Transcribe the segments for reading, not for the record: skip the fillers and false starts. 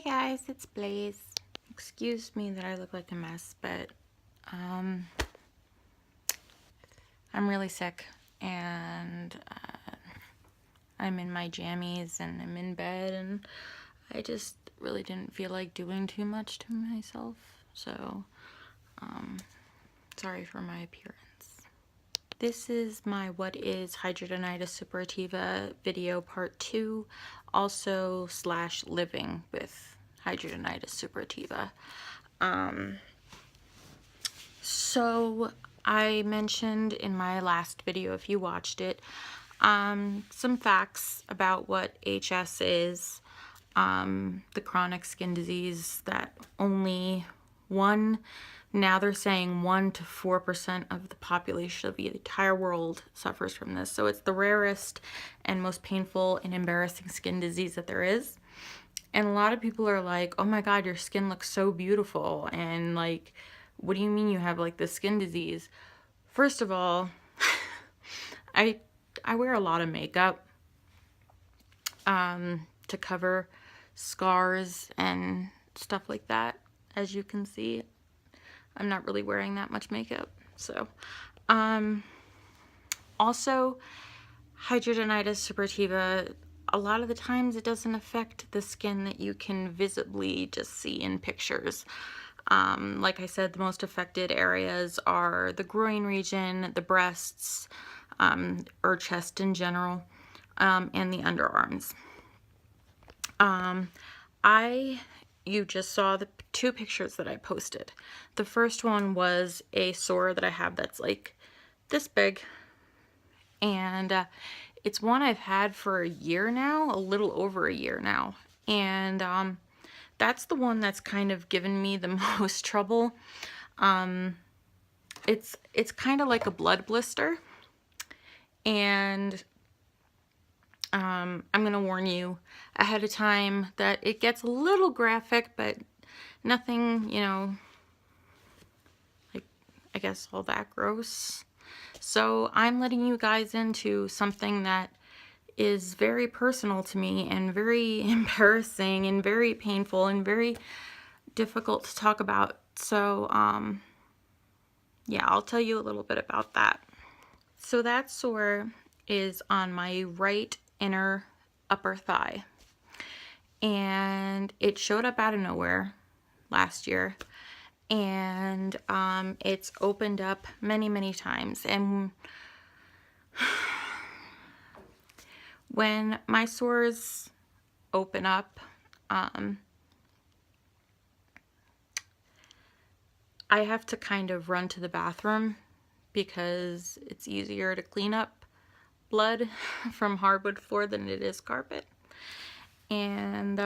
Hey guys, it's Blaize. Excuse me that I look like a mess, but I'm really sick and I'm in my jammies and I'm in bed and I just really didn't feel like doing too much to myself, so sorry for my appearance. This is my what is hidradenitis suppurativa video part 2, also / living with hidradenitis suppurativa. So I mentioned in my last video, if you watched it, some facts about what HS is, the chronic skin disease that only now they're saying 1 to 4% of the population of the entire world suffers from this. So it's the rarest and most painful and embarrassing skin disease that there is. And a lot of people are like, oh my God, your skin looks so beautiful. And like, what do you mean you have like this skin disease? First of all, I wear a lot of makeup to cover scars and stuff like that. As you can see, I'm not really wearing that much makeup. So, also, hidradenitis suppurativa, a lot of the times it doesn't affect the skin that you can visibly just see in pictures. Like I said, the most affected areas are the groin region, the breasts, or chest in general, and the underarms. You just saw the 2 pictures that I posted. The first one was a sore that I have that's like this big, and it's one I've had for a year now, a little over a year now, and that's the one that's kind of given me the most trouble. It's kind of like a blood blister, and I'm gonna warn you ahead of time that it gets a little graphic, but nothing, you know, like, I guess all that gross. So I'm letting you guys into something that is very personal to me and very embarrassing and very painful and very difficult to talk about. So, yeah, I'll tell you a little bit about that. So that sore is on my right inner upper thigh, and it showed up out of nowhere last year, and it's opened up many times. And when my sores open up, I have to kind of run to the bathroom because it's easier to clean up blood from hardwood floor than it is carpet. And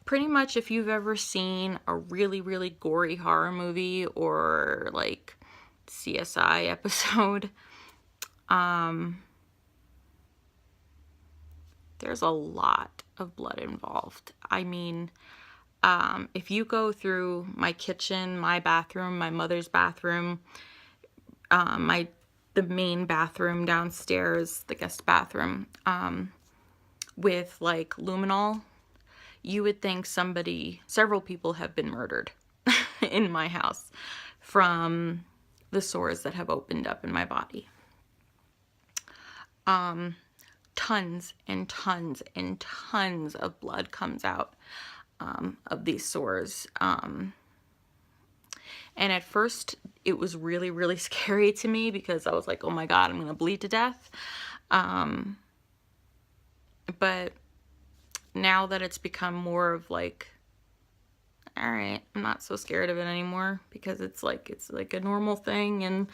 pretty much if you've ever seen a really gory horror movie or like CSI episode, there's a lot of blood involved. I mean, if you go through my kitchen, my bathroom, my mother's bathroom, the main bathroom downstairs, the guest bathroom, with like luminol, you would think several people have been murdered in my house from the sores that have opened up in my body. Tons and tons and tons of blood comes out of these sores. And at first it was really scary to me because I was like, oh my God, I'm gonna bleed to death. But now that it's become more of like, all right, I'm not so scared of it anymore because it's like a normal thing, and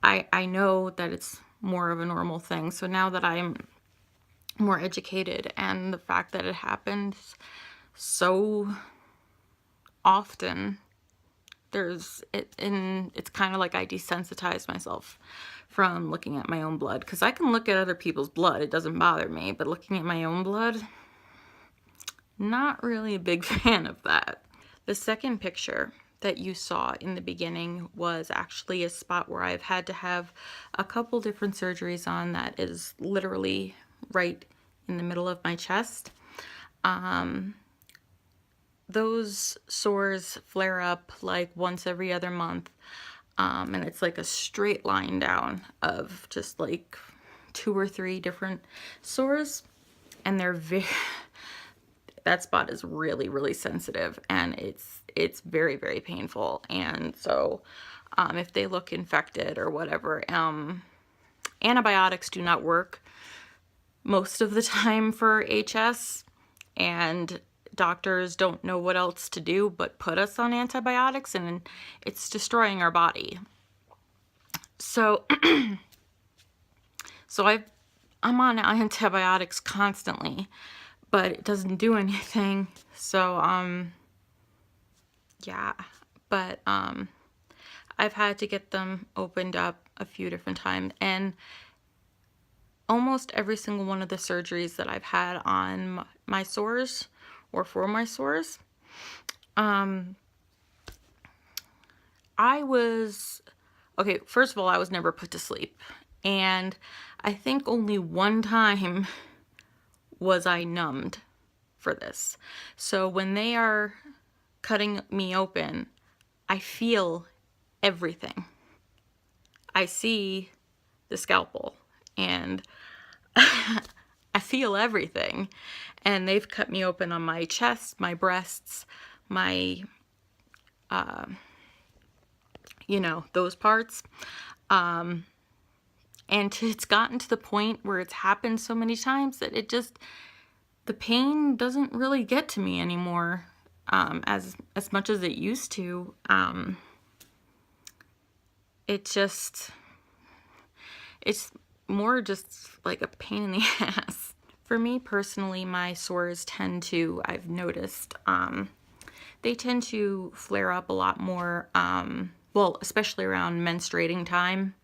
I know that it's more of a normal thing. So now that I'm more educated, and the fact that it happens so often, it's kind of like I desensitize myself from looking at my own blood, because I can look at other people's blood, it doesn't bother me, but looking at my own blood, not really a big fan of that. The second picture that you saw in the beginning was actually a spot where I've had to have a couple different surgeries on that is literally right in the middle of my chest. Those sores flare up like once every other month. And it's like a straight line down of just like 2 or 3 different sores. And they're that spot is really, really sensitive, and it's very, very painful. And so if they look infected or whatever, antibiotics do not work most of the time for HS, and doctors don't know what else to do but put us on antibiotics, and it's destroying our body. So I'm on antibiotics constantly, but it doesn't do anything. So yeah, but I've had to get them opened up a few different times, and almost every single one of the surgeries that I've had on my sores or for my sores, okay, first of all, I was never put to sleep, and I think only one time was I numbed for this. So when they are cutting me open, I feel everything. I see the scalpel, and I feel everything. And they've cut me open on my chest, my breasts, my, you know, those parts. And it's gotten to the point where it's happened so many times that the pain doesn't really get to me anymore, as much as it used to. It's more just like a pain in the ass. For me personally, my sores I've noticed, they tend to flare up a lot more, well, especially around menstruating time.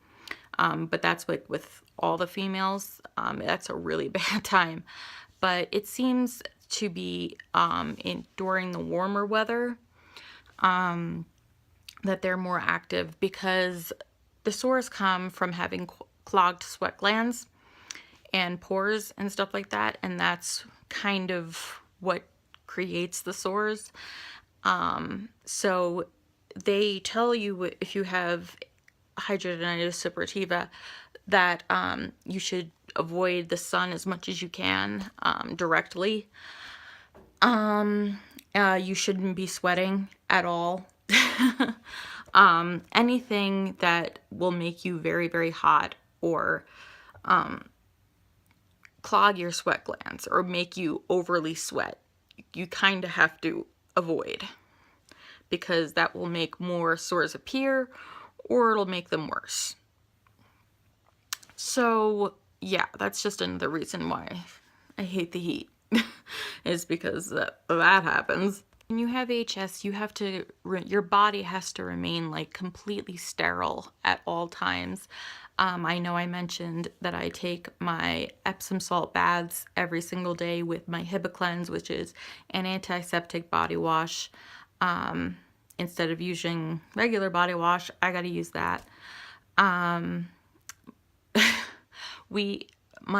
But that's like with all the females, that's a really bad time. But it seems to be during the warmer weather that they're more active, because the sores come from having clogged sweat glands and pores and stuff like that, and that's kind of what creates the sores. So they tell you if you have hidradenitis suppurativa that you should avoid the sun as much as you can directly. You shouldn't be sweating at all. Anything that will make you very, very hot or clog your sweat glands or make you overly sweat, you kind of have to avoid, because that will make more sores appear or it'll make them worse. So yeah, that's just another reason why I hate the heat is because that happens. When you have HS, your body has to remain like completely sterile at all times. I know I mentioned that I take my Epsom salt baths every single day with my Hibiclens, which is an antiseptic body wash. Instead of using regular body wash, I gotta use that. My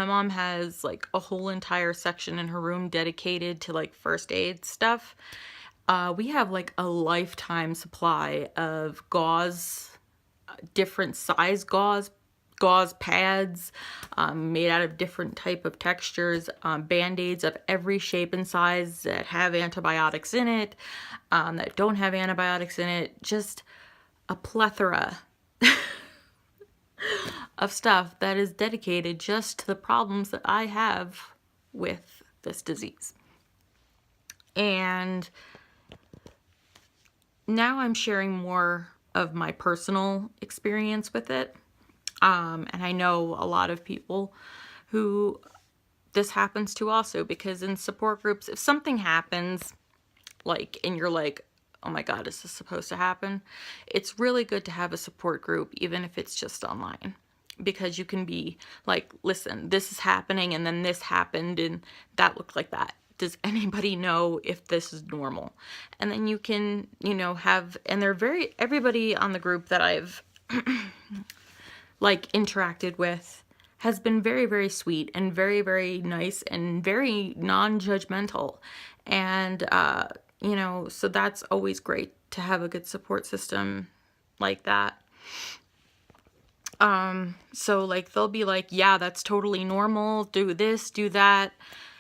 mom has like a whole entire section in her room dedicated to like first aid stuff. We have like a lifetime supply of gauze, different size gauze pads, made out of different type of textures, Band-Aids of every shape and size that have antibiotics in it, that don't have antibiotics in it, just a plethora of stuff that is dedicated just to the problems that I have with this disease. And now I'm sharing more of my personal experience with it. And I know a lot of people who this happens to also, because in support groups, if something happens, like, and you're like, oh my God, is this supposed to happen? It's really good to have a support group, even if it's just online, because you can be like, listen, this is happening, and then this happened, and that looked like that. Does anybody know if this is normal? And then you can, you know, and everybody on the group that I've like interacted with has been very, very sweet and very, very nice and very non-judgmental. And, you know, so that's always great to have a good support system like that. So like they'll be like, yeah, that's totally normal. Do this, do that.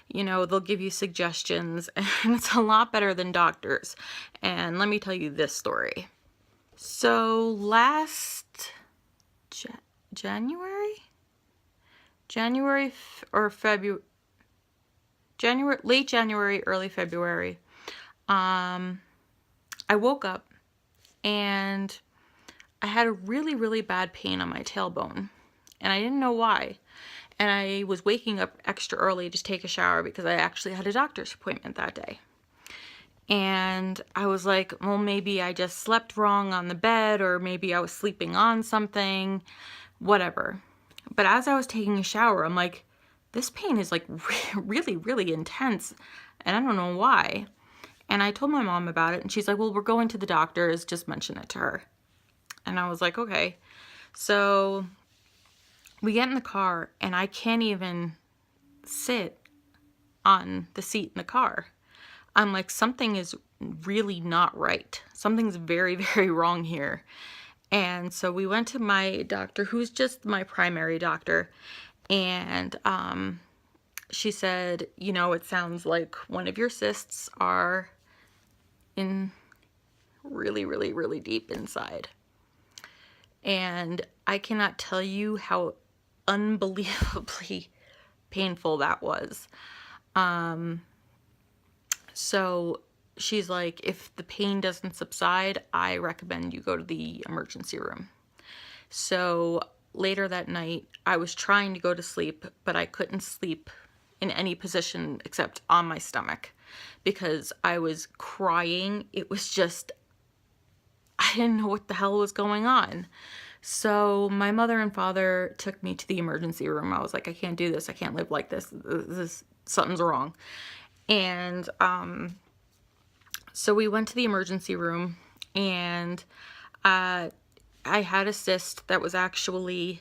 You know, they'll give you suggestions, and it's a lot better than doctors. And let me tell you this story. So last January or February, late January, early February, I woke up and I had a really, really bad pain on my tailbone, and I didn't know why. And I was waking up extra early to take a shower because I actually had a doctor's appointment that day. And I was like, well, maybe I just slept wrong on the bed, or maybe I was sleeping on something, whatever. But as I was taking a shower, I'm like, this pain is like really, really intense, and I don't know why. And I told my mom about it, and she's like, well, we're going to the doctors, just mention it to her. And I was like, okay. So we get in the car, and I can't even sit on the seat in the car. I'm like, something is really not right. Something's very, very wrong here. And so we went to my doctor, who's just my primary doctor. And she said, you know, it sounds like one of your cysts are in really, really, really deep inside. And I cannot tell you how unbelievably painful that was. So she's like, if the pain doesn't subside, I recommend you go to the emergency room. So later that night, I was trying to go to sleep, but I couldn't sleep in any position except on my stomach because I was crying. It was just, I didn't know what the hell was going on. So my mother and father took me to the emergency room. I was like, I can't do this. I can't live like this. Something's wrong. And so we went to the emergency room, and I had a cyst that was actually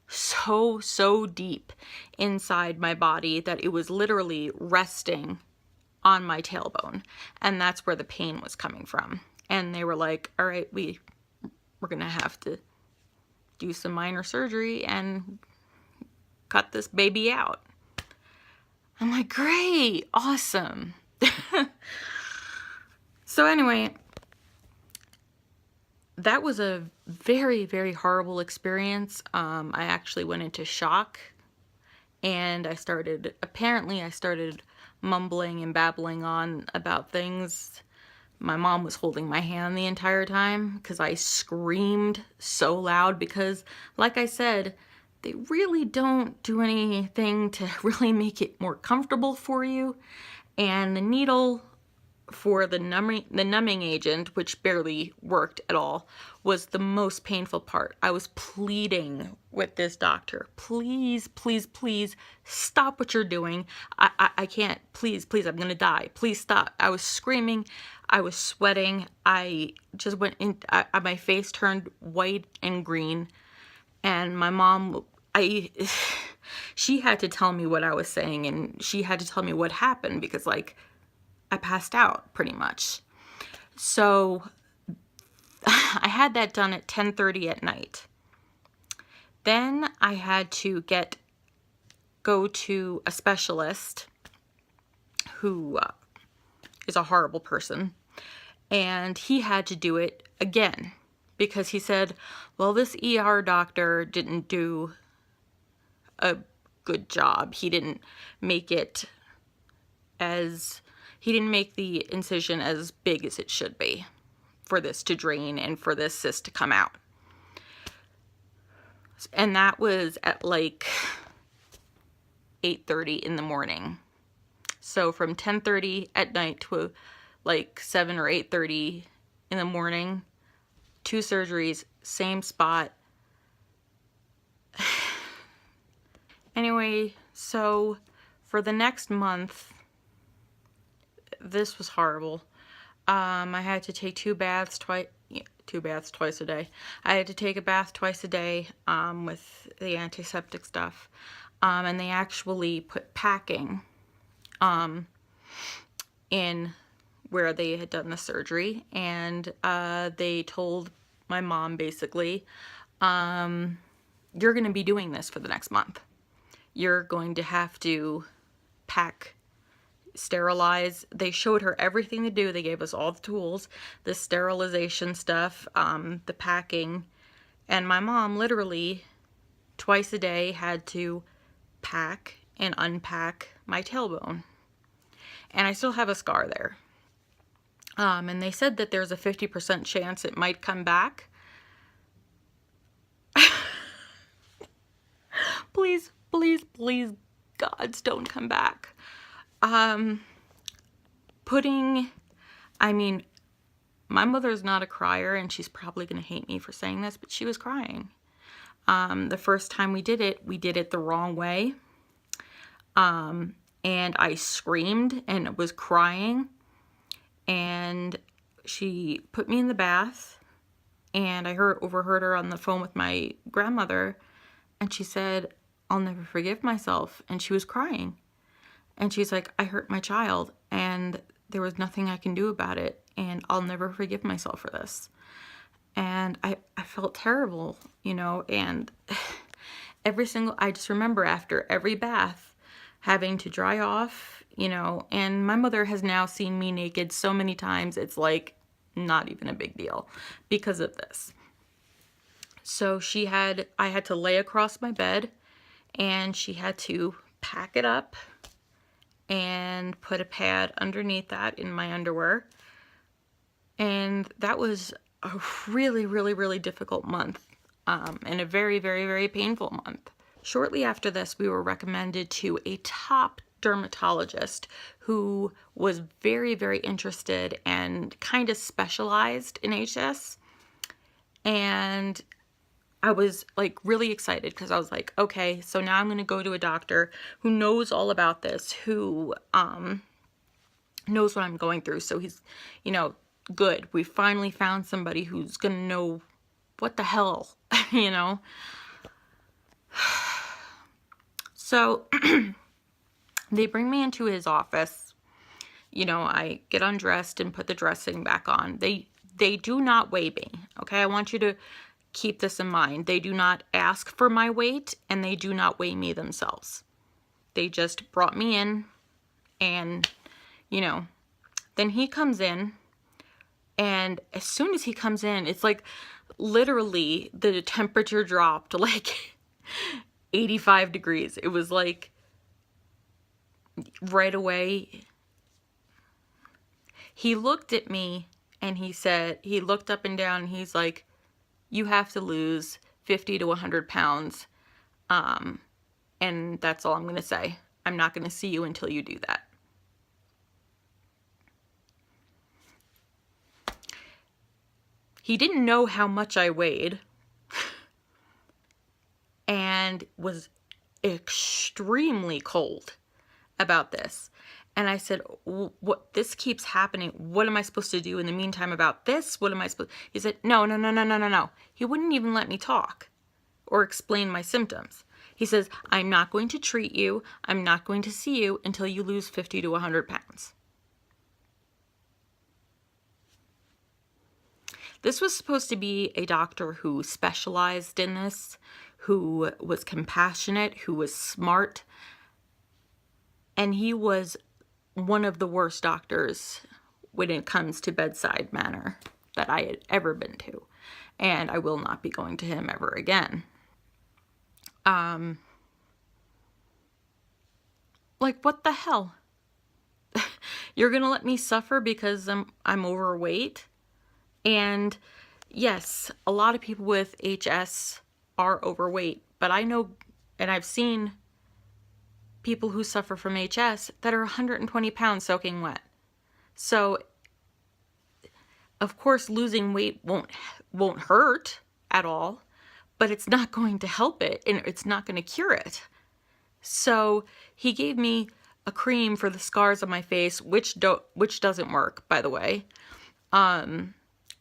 so deep inside my body that it was literally resting on my tailbone, and that's where the pain was coming from. And they were like, all right, we're gonna have to do some minor surgery and cut this baby out. I'm like, great, awesome. So anyway, that was a very, very horrible experience. I actually went into shock, and I started mumbling and babbling on about things. My mom was holding my hand the entire time because I screamed so loud because, like I said, they really don't do anything to really make it more comfortable for you. And the needle for the numbing agent, which barely worked at all, was the most painful part. I was pleading with this doctor, please, please, please stop what you're doing. I can't, please, I'm gonna die. Please stop. I was screaming. I was sweating. I just went in, my face turned white and green. And my mom, she had to tell me what I was saying, and she had to tell me what happened because, like, I passed out pretty much. So I had that done at 10:30 at night. Then I had to go to a specialist who is a horrible person, and he had to do it again because he said, well, this ER doctor didn't do a good job. He didn't make the incision as big as it should be for this to drain and for this cyst to come out. And that was at like 8:30 in the morning. So from 10:30 at night to like 7 or 8:30 in the morning, 2 surgeries, same spot. Anyway, so for the next month, this was horrible. I had to take 2 baths 2 baths twice a day. I had to take a bath twice a day with the antiseptic stuff. And they actually put packing in where they had done the surgery. And they told my mom, basically, you're going to be doing this for the next month. You're going to have to pack, sterilize. They showed her everything to do. They gave us all the tools, the sterilization stuff, the packing. And my mom literally twice a day had to pack and unpack my tailbone. And I still have a scar there. And they said that there's a 50% chance it might come back. Please, please, please, gods, don't come back. I mean, my mother's not a crier, and she's probably going to hate me for saying this, but she was crying. The first time we did it the wrong way. And I screamed and was crying. And she put me in the bath, and I overheard her on the phone with my grandmother, and she said, "I'll never forgive myself." And she was crying. And she's like, "I hurt my child, and there was nothing I can do about it, and I'll never forgive myself for this." And I felt terrible, you know, and I just remember after every bath having to dry off, you know, and my mother has now seen me naked so many times, it's like not even a big deal because of this. So I had to lay across my bed, and she had to pack it up and put a pad underneath that in my underwear. And that was a really, really, really difficult month, and a very, very, very painful month. Shortly after this, we were recommended to a top dermatologist who was very, very interested and kind of specialized in HS. And I was like really excited because I was like, okay, so now I'm going to go to a doctor who knows all about this, who knows what I'm going through. So he's, you know, good. We finally found somebody who's going to know what the hell, you know. So they bring me into his office. You know, I get undressed and put the dressing back on. They do not weigh me, okay? I want you to keep this in mind. They do not ask for my weight, and they do not weigh me themselves. They just brought me in, and, you know, then he comes in, and as soon as he comes in, it's like literally the temperature dropped like 85 degrees. It was like right away. He looked at me and he looked up and down, and he's like, "You have to lose 50 to 100 pounds. And that's all I'm going to say. I'm not going to see you until you do that." He didn't know how much I weighed and was extremely cold about this. And I said, "What? This keeps happening. What am I supposed to do in the meantime about this? What am I supposed?" He said, No. He wouldn't even let me talk or explain my symptoms. He says, "I'm not going to treat you. I'm not going to see you until you lose 50 to 100 pounds. This was supposed to be a doctor who specialized in this, who was compassionate, who was smart, and he was one of the worst doctors when it comes to bedside manner that I had ever been to, and I will not be going to him ever again. Like, what the hell? You're gonna let me suffer because I'm overweight? And yes, a lot of people with HS are overweight, but I know, and I've seen people who suffer from HS that are 120 pounds soaking wet. So, of course, losing weight won't hurt at all, but it's not going to help it, and it's not going to cure it. So he gave me a cream for the scars on my face, which doesn't work, by the way.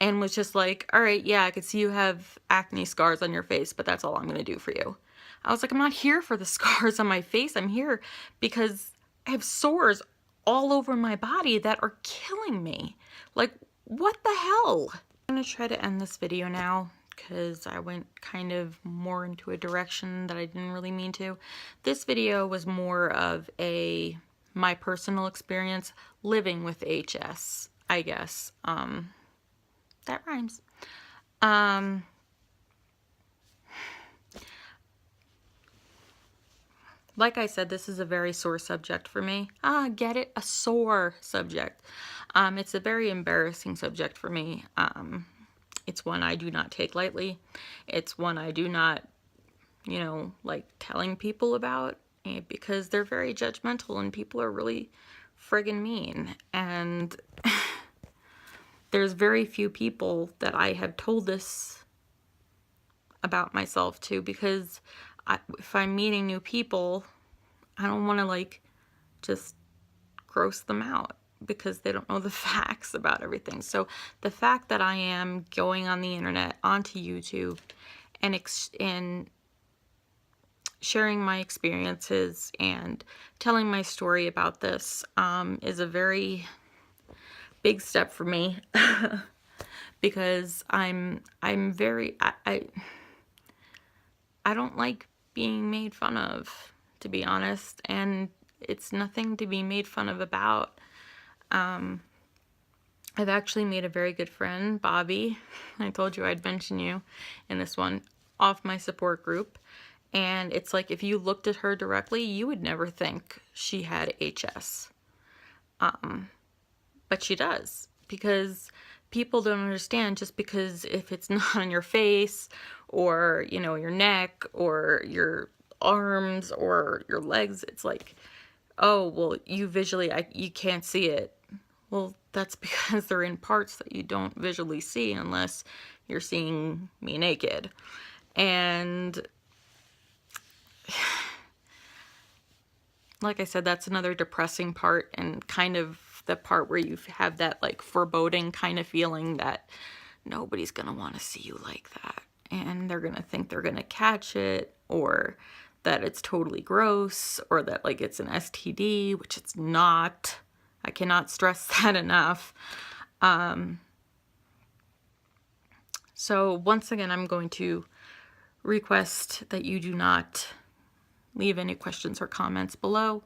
and was just like, all right, yeah, I could see you have acne scars on your face, but that's all I'm going to do for you. I was like, I'm not here for the scars on my face. I'm here because I have sores all over my body that are killing me. Like, what the hell? I'm going to try to end this video now because I went kind of more into a direction that I didn't really mean to. This video was more of my personal experience living with HS, I guess. That rhymes. Like I said, this is a very sore subject for me. Get it? A sore subject. It's a very embarrassing subject for me. It's one I do not take lightly. It's one I do not, like telling people about, because they're very judgmental and people are really friggin' mean. And there's very few people that I have told this about myself to, because if I'm meeting new people, I don't want to like just gross them out because they don't know the facts about everything. So the fact that I am going on the internet, onto YouTube, and sharing my experiences and telling my story about this is a very big step for me because I don't like being made fun of, to be honest, and it's nothing to be made fun of about. I've actually made a very good friend, Bobby. I told you I'd mention you in this one, off my support group. And it's like, if you looked at her directly, you would never think she had HS. But she does, because people don't understand, just because if it's not on your face or, your neck or your arms or your legs, it's like, oh, well, you can't see it. Well, that's because they're in parts that you don't visually see unless you're seeing me naked. And like I said, that's another depressing part, and kind of the part where you have that like foreboding kind of feeling that nobody's gonna want to see you like that, and they're gonna think they're gonna catch it, or that it's totally gross, or that like it's an STD, which it's not. I cannot stress that enough. So once again, I'm going to request that you do not leave any questions or comments below.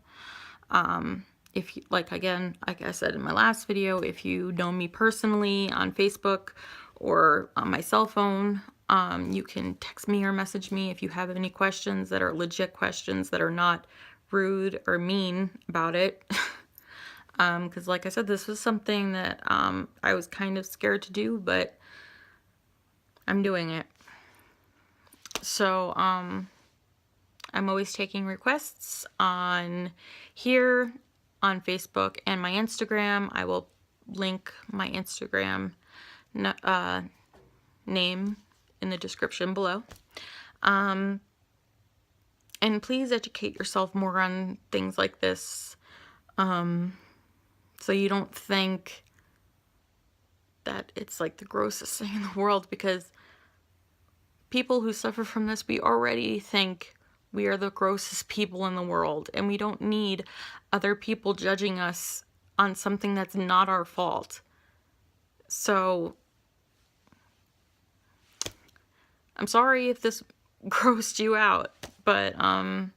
If you, like I said in my last video, if you know me personally on Facebook or on my cell phone, you can text me or message me if you have any questions that are legit questions that are not rude or mean about it. Because like I said, this was something that I was kind of scared to do, but I'm doing it. So I'm always taking requests on here, on Facebook, and my Instagram. I will link my Instagram name in the description below. And please educate yourself more on things like this, so you don't think that it's like the grossest thing in the world, because people who suffer from this, we already think we are the grossest people in the world, and we don't need other people judging us on something that's not our fault. So I'm sorry if this grossed you out, but I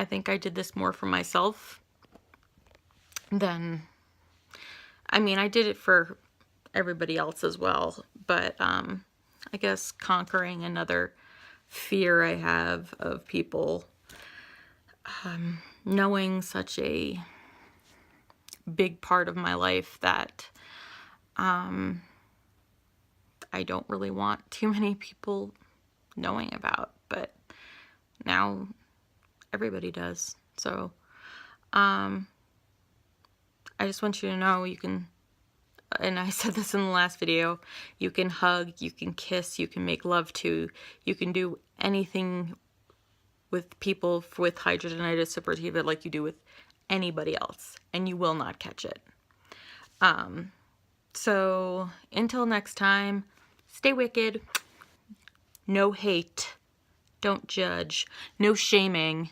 think I did this more for myself than, I mean, I did it for everybody else as well, but I guess conquering another fear I have of people knowing such a big part of my life that I don't really want too many people knowing about, but now everybody does. So I just want you to know, you can, and I said this in the last video, you can hug, you can kiss, you can make love to, you can do anything with people with hidradenitis suppurativa like you do with anybody else, and you will not catch it. So until next time, stay wicked. No hate. Don't judge. No shaming.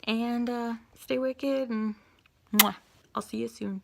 And stay wicked, and mwah, I'll see you soon.